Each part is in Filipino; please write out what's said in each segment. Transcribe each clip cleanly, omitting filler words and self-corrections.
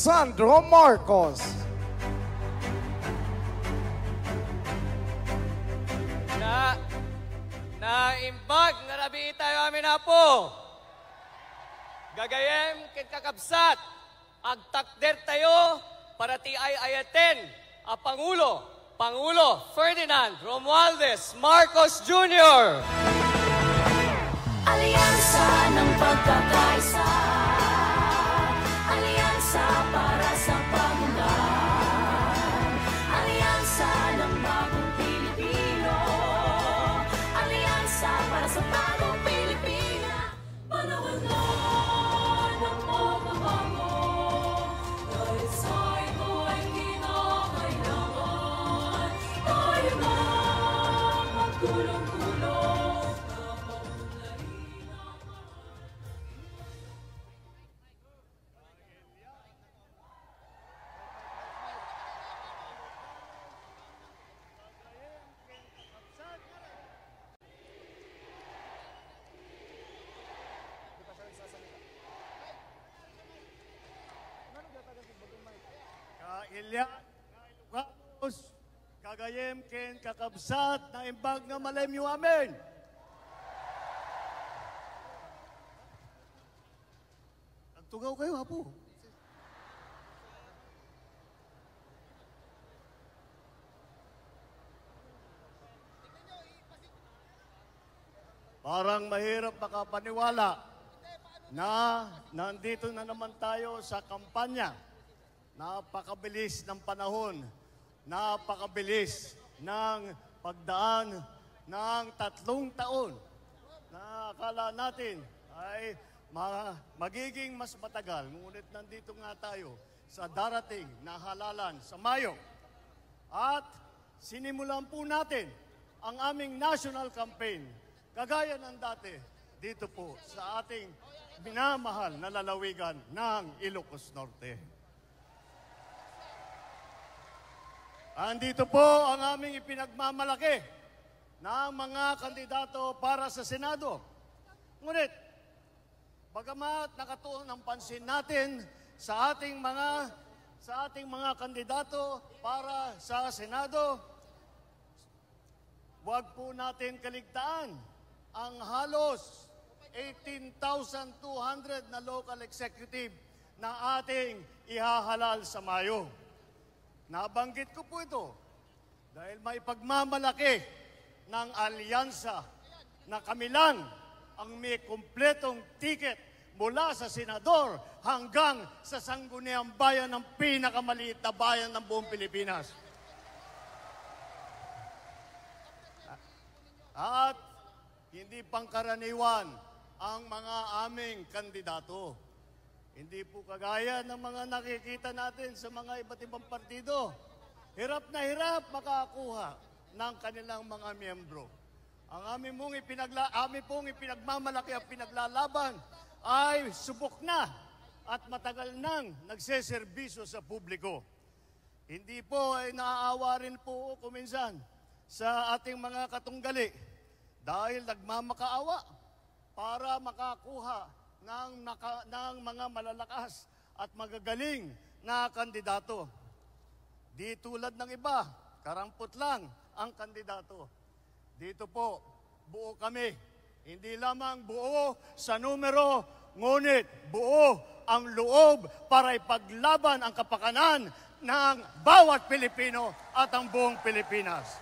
Sandro Marcos. Naimbag nga nabi tayo amin na po. Gagayem ken kakabsat. Agtakder tayo para ti ay ayaten a Pangulo Ferdinand Romualdez Marcos Jr. Alyansa ng pagkakaisa, alyansa para sa pagundan, alyansa ng bagong Pilipino, alyansa para sa bagong Pilipina. Panahon na ng pagbabago, dahil sa ito ay kinakailangan, tayo na magtulong-tulong. Ilya, Ilocos, kagayem ken kakabsat na imbag nga malemyo amin. Nagtugaw kayo, apo. Parang mahirap makapaniwala na nandito na naman tayo sa kampanya. Napakabilis ng panahon, napakabilis ng pagdaan ng 3 taon na akala natin ay magiging mas matagal. Ngunit nandito nga tayo sa darating na halalan sa Mayo. At sinimulan po natin ang aming national campaign, kagaya ng dati, dito po sa ating minamahal na lalawigan ng Ilocos Norte. Andito po ang aming ipinagmamalaki ng mga kandidato para sa Senado. Ngunit, bagamat nakatuon ang pansin natin sa ating mga kandidato para sa Senado, huwag po natin kaligtaan ang halos 18,200 na local executive na ating ihahalal sa Mayo. Nabanggit ko po ito dahil may pagmamalaki ng alyansa na kami lang ang may kumpletong tiket mula sa senador hanggang sa sangguniang bayan ng pinakamaliit na bayan ng buong Pilipinas. At hindi pangkaraniwan ang mga aming kandidato. Hindi po kagaya ng mga nakikita natin sa mga iba't ibang partido. Hirap na hirap makakuha ng kanilang mga miyembro. Ang aming pong ipinagmamalaki at pinaglalaban ay subok na at matagal nang nagseserbisyo sa publiko. Hindi po ay naaawa rin po kuminsan sa ating mga katunggali dahil nagmamakaawa para makakuha ng mga malalakas at magagaling na kandidato. Di tulad ng iba, karampot lang ang kandidato. Dito po, buo kami. Hindi lamang buo sa numero, ngunit buo ang loob para ipaglaban ang kapakanan ng bawat Pilipino at ang buong Pilipinas.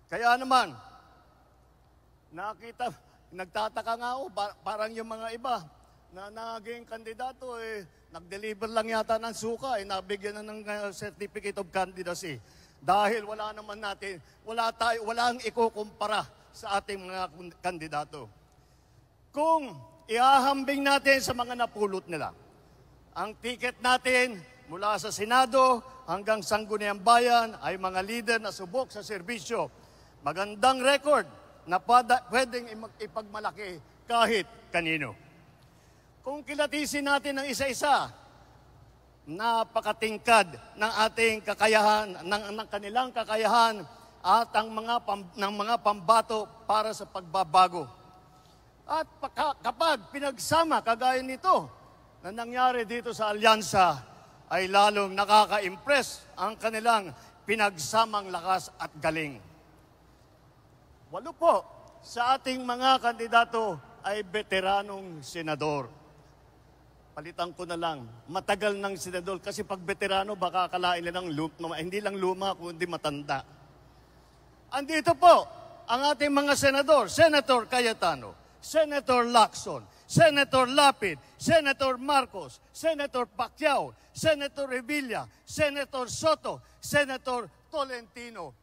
Kaya naman, nagtataka nga ako, parang yung mga iba na naging kandidato, nag-deliver lang yata ng suka, nabigyan na ng certificate of candidacy. Dahil wala ang ikukumpara sa ating mga kandidato. Kung ihahambing natin sa mga napulot nila, ang ticket natin mula sa Senado hanggang Sangguniang Bayan ay mga leader na subok sa serbisyo. Magandang record na pwedeng ipagmalaki kahit kanino. Kung kilatisin natin ng isa-isa, napakatingkad ng ating kakayahan, ng kanilang kakayahan at ng mga pambato para sa pagbabago. At kapag pinagsama kagaya nito na nangyari dito sa alyansa, ay lalong nakaka-impress ang kanilang pinagsamang lakas at galing. 8 po sa ating mga kandidato ay veteranong senador. Palitan ko na lang, matagal ng senador kasi pag veterano baka akalain nilang hindi lang luma kundi matanda. Andito po ang ating mga senador, Senator Cayetano, Senator Lacson, Senator Lapid, Senator Marcos, Senator Pacquiao, Senator Revilla, Senator Soto, Senator Tolentino.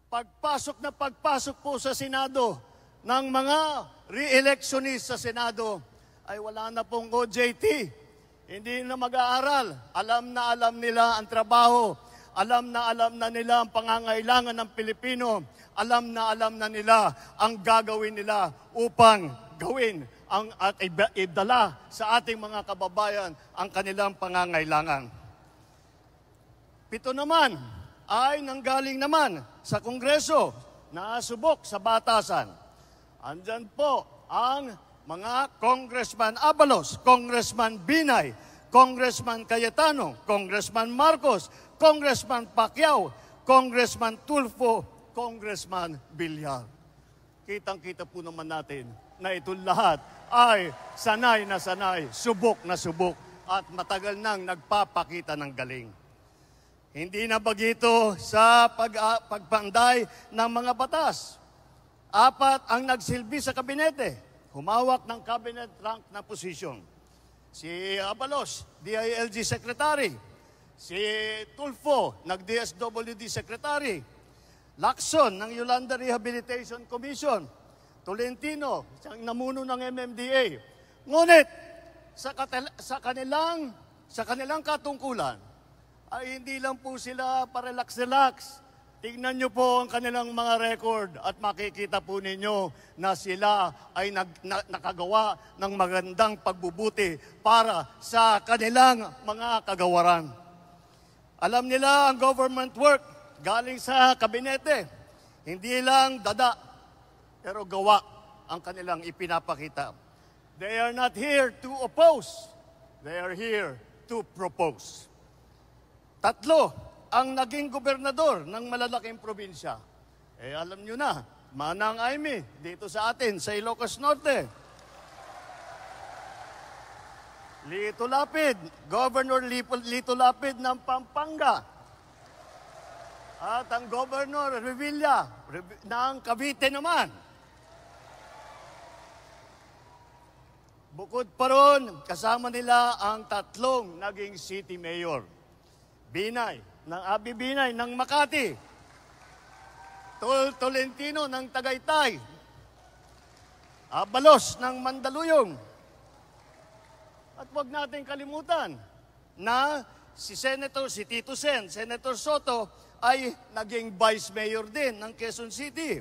Pagpasok po sa Senado ng mga re-electionist sa Senado, ay wala na pong OJT. Hindi na mag-aaral. Alam nila ang trabaho. Alam na nila ang pangangailangan ng Pilipino. Alam na nila ang gagawin nila upang gawin at idala sa ating mga kababayan ang kanilang pangangailangan. 7 naman ay nanggaling naman sa Kongreso na subok sa batasan. Andyan po ang mga Congressman Abalos, Congressman Binay, Congressman Cayetano, Congressman Marcos, Congressman Pacquiao, Congressman Tulfo, Congressman Villar. Kitang-kita po naman natin na ito lahat ay sanay na sanay, subok na subok at matagal nang nagpapakita ng galing. Hindi na bagito sa pagpanday ng mga batas. 4 ang nagsilbi sa kabinete, humawak ng cabinet rank na posisyon. Si Abalos, DILG Secretary. Si Tulfo, nag-DSWD Secretary. Lacson ng Yolanda Rehabilitation Commission. Tolentino, siyang namuno ng MMDA. Ngunit, sa kanilang katungkulan, ay hindi lang po sila parelax-relax. Tingnan nyo po ang kanilang mga record at makikita po ninyo na sila ay nakagawa ng magandang pagbubuti para sa kanilang mga kagawaran. Alam nila ang government work galing sa kabinete. Hindi lang dada, pero gawa ang kanilang ipinapakita. They are not here to oppose. They are here to propose. 3 ang naging gobernador ng malalaking probinsya. Alam nyo na, Manang Aimee, dito sa atin, sa Ilocos Norte. Lito Lapid, Governor Lito Lapid ng Pampanga. At ang Governor Revilla ng Cavite naman. Bukod pa ron, kasama nila ang 3 naging city mayor. Binay, ng Abi Binay ng Makati. Tolentino ng Tagaytay. Abalos ng Mandaluyong. At huwag natin kalimutan na si Tito Sen, Senator Soto, ay naging Vice Mayor din ng Quezon City.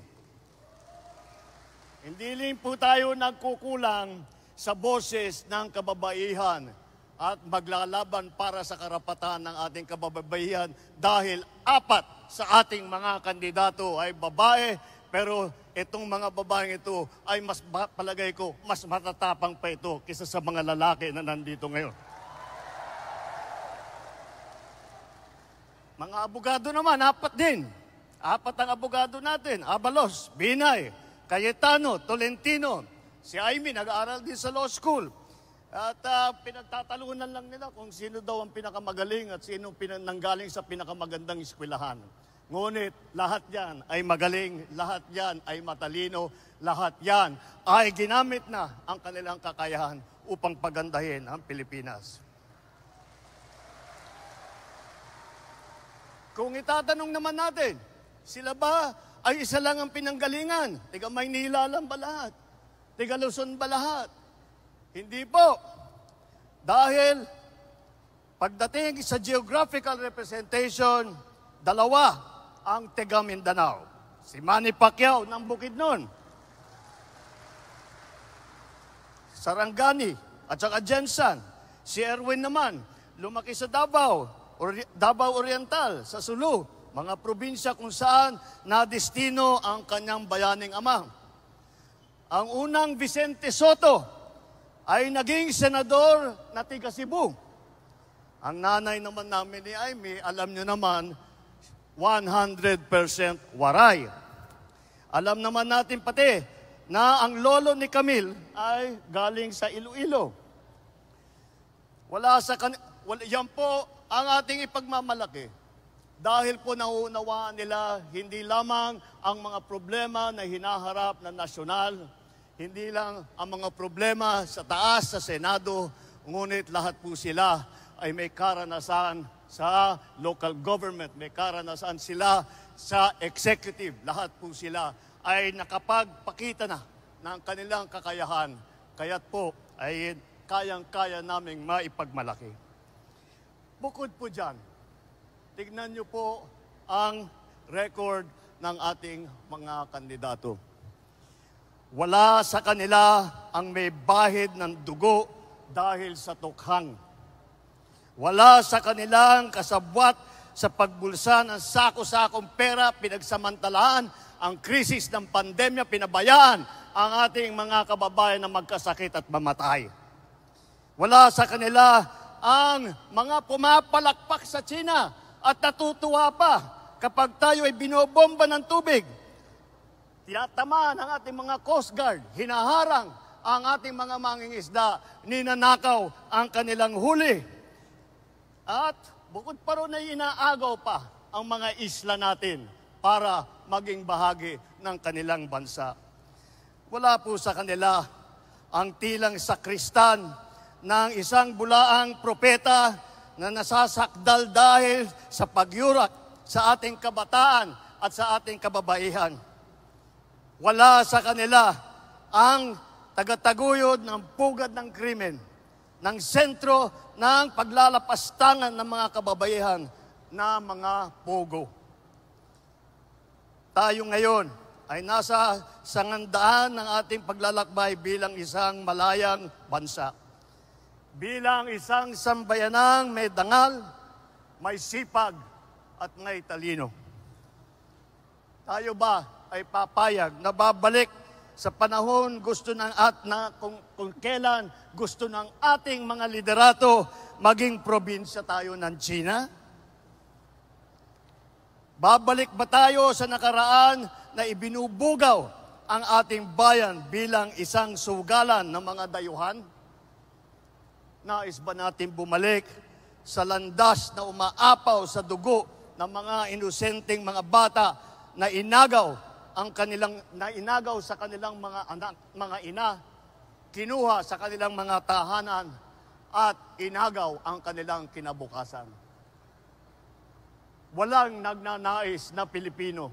Hindi rin po tayo nagkukulang sa boses ng kababaihan at maglalaban para sa karapatan ng ating kababaihan dahil 4 sa ating mga kandidato ay babae, pero itong mga babaeng ito ay palagay ko, mas matatapang pa ito kaysa sa mga lalaki na nandito ngayon. Mga abogado naman, 4 din. 4 ang abogado natin. Abalos, Binay, Cayetano, Tolentino. Si Aimee nag-aaral din sa law school. At pinagtatalunan lang nila kung sino daw ang pinakamagaling at sino nanggaling sa pinakamagandang eskwelahan. Ngunit lahat yan ay magaling, lahat yan ay matalino, lahat yan ay ginamit na ang kanilang kakayahan upang pagandahin ang Pilipinas. Kung itatanong naman natin, sila ba ay isa lang ang pinanggalingan? Tiga Maynila lang ba lahat? Tiga Luzon ba lahat? Hindi po. Dahil pagdating sa geographical representation, 2 ang taga Mindanao. Si Manny Pacquiao ng Bukidnon, Sarangani at saka Jensan. Si Erwin naman, lumaki sa Davao Oriental, sa Sulu, mga probinsya kung saan nadestino ang kanyang bayaning ama. Ang unang Vicente Soto ay naging senador na tiga Cebu. Ang nanay naman namin ni Aimee, alam nyo naman, 100% waray. Alam naman natin pati na ang lolo ni Camille ay galing sa Iloilo. Yan po ang ating ipagmamalaki. Dahil po nauunawaan nila hindi lamang ang mga problema na hinaharap na nasyonal, hindi lang ang mga problema sa taas, sa Senado, ngunit lahat po sila ay may karanasan sa local government, may karanasan sila sa executive. Lahat po sila ay nakapagpakita na ng kanilang kakayahan. Kaya't po ay kayang-kaya naming maipagmalaki. Bukod po dyan, tignan niyo po ang record ng ating mga kandidato. Wala sa kanila ang may bahid ng dugo dahil sa tukhang. Wala sa kanilang kasabwat sa pagbulsa ng sako-sakong pera, pinagsamantalaan ang krisis ng pandemya, pinabayaan ang ating mga kababayan na magkasakit at mamatay. Wala sa kanila ang mga pumapalakpak sa China at natutuwa pa kapag tayo ay binobomba ng tubig. Tinatamaan ang ating mga Coast Guard, hinaharang ang ating mga mangingisda, ninanakaw ang kanilang huli. At bukod pa ron ay inaagaw pa ang mga isla natin para maging bahagi ng kanilang bansa. Wala po sa kanila ang tilang sakristan ng isang bulaang propeta na nasasakdal dahil sa pagyurak sa ating kabataan at sa ating kababaihan. Wala sa kanila ang tagataguyod ng pugad ng krimen, ng sentro ng paglalapastangan ng mga kababaihan na mga pogo. Tayo ngayon ay nasa sangandaan ng ating paglalakbay bilang isang malayang bansa. Bilang isang sambayanang may dangal, may sipag at may talino. Tayo ba ay papayag na babalik sa panahon gusto ng kung kailan gusto ng ating mga liderato maging probinsya tayo ng China? Babalik ba tayo sa nakaraan na ibinubugaw ang ating bayan bilang isang sugalan ng mga dayuhan? Nais ba natin bumalik sa landas na umaapaw sa dugo ng mga inosenteng mga bata na inagaw sa kanilang mga anak, mga ina, kinuha sa kanilang mga tahanan at inagaw ang kanilang kinabukasan? Walang nagnanais na Pilipino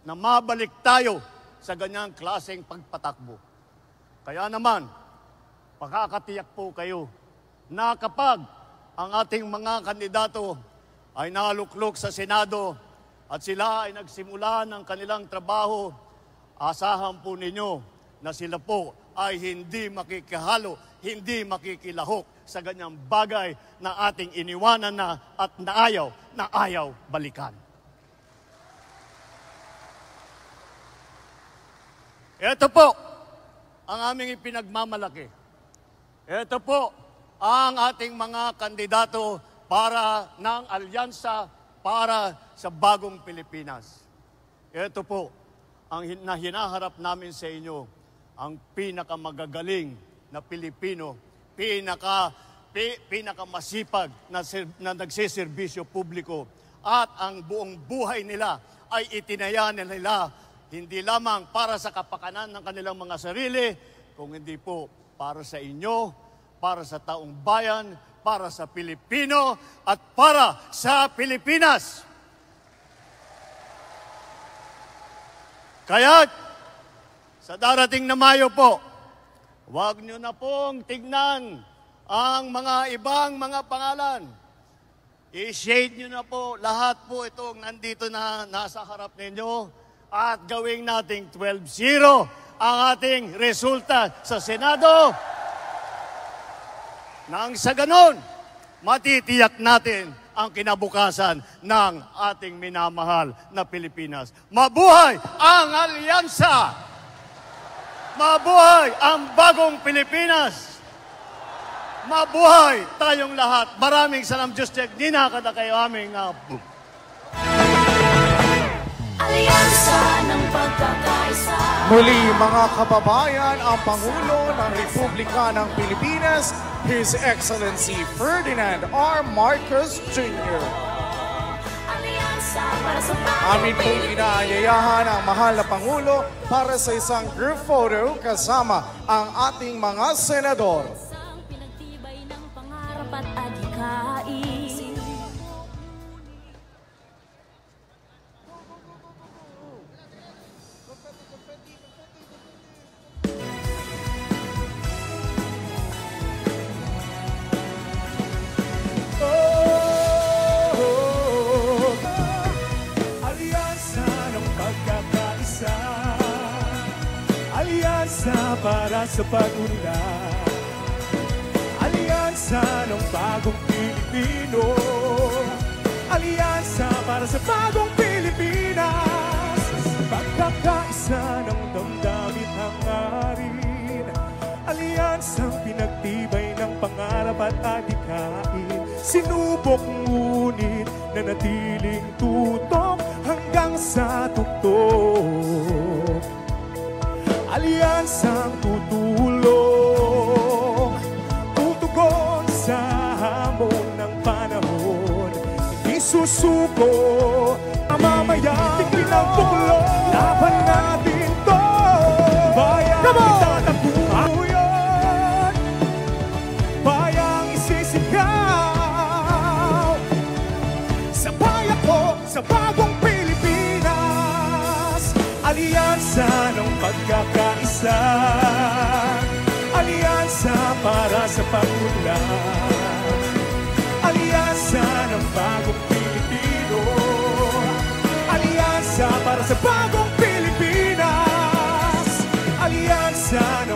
na mabalik tayo sa ganyang klaseng pagpatakbo. Kaya naman, pakakatiyak po kayo na kapag ang ating mga kandidato ay naluklok sa Senado at sila ay nagsimula ng kanilang trabaho, asahan po ninyo na sila po ay hindi makikihalo, hindi makikilahok sa ganyang bagay na ating iniwanan na at na ayaw balikan. Ito po ang aming ipinagmamalaki. Ito po ang ating mga kandidato para ng alyansa para sa bagong Pilipinas. Ito po ang hinaharap namin sa inyo, ang pinakamagagaling na Pilipino, pinakamasipag na nagsiservisyo publiko, at ang buong buhay nila ay itinaya nila hindi lamang para sa kapakanan ng kanilang mga sarili, kung hindi po para sa inyo, para sa taong bayan, para sa Pilipino, at para sa Pilipinas. Kaya, sa darating na Mayo po, huwag nyo na pong tignan ang mga ibang mga pangalan. I-shade nyo na po lahat po itong nandito na nasa harap ninyo at gawing nating 12-0 ang ating resulta sa Senado. Nang sa ganon, matitiyak natin ang kinabukasan ng ating minamahal na Pilipinas. Mabuhay ang alyansa! Mabuhay ang bagong Pilipinas! Mabuhay tayong lahat! Maraming salam Diyos Tek, dinakada kayo aming Alyansa ng pagkakaisa. Muli mga kababayan, ang Pangulo ng Republika ng Pilipinas, His Excellency Ferdinand R. Marcos Jr. Alyansa para sa Amin pong inaanyayahan ang mahal na Pangulo para sa isang group photo kasama ang ating mga senador. Isang pinagtibay ng pangarap at adhikain. Alyansa ng pagkakaisa, alyansa para sa pag-unlad, alyansa ng bagong Pilipino, alyansa para sa bagong Pilipinas, pagkakaisa ng damdamin hangarin, alyansang pinagtibay ng pangarap at adhikain, sinubok ngunit nanatiling tutok hanggang sa tuktok. Alyansang tutulong, tutugon sa hamon ng panahon, hindi susuko, mamamayan, tingin ang buklo, laban natin to, bayang itatapuyan, bayang isisigaw, sabay ako sa bagong Pilipinas, alyansa ng pagkakaisa, alyansa para sa pag-unlad, alyansa ng bagong Pilipino, alyansa para sa bagong Pilipinas, alyansa ng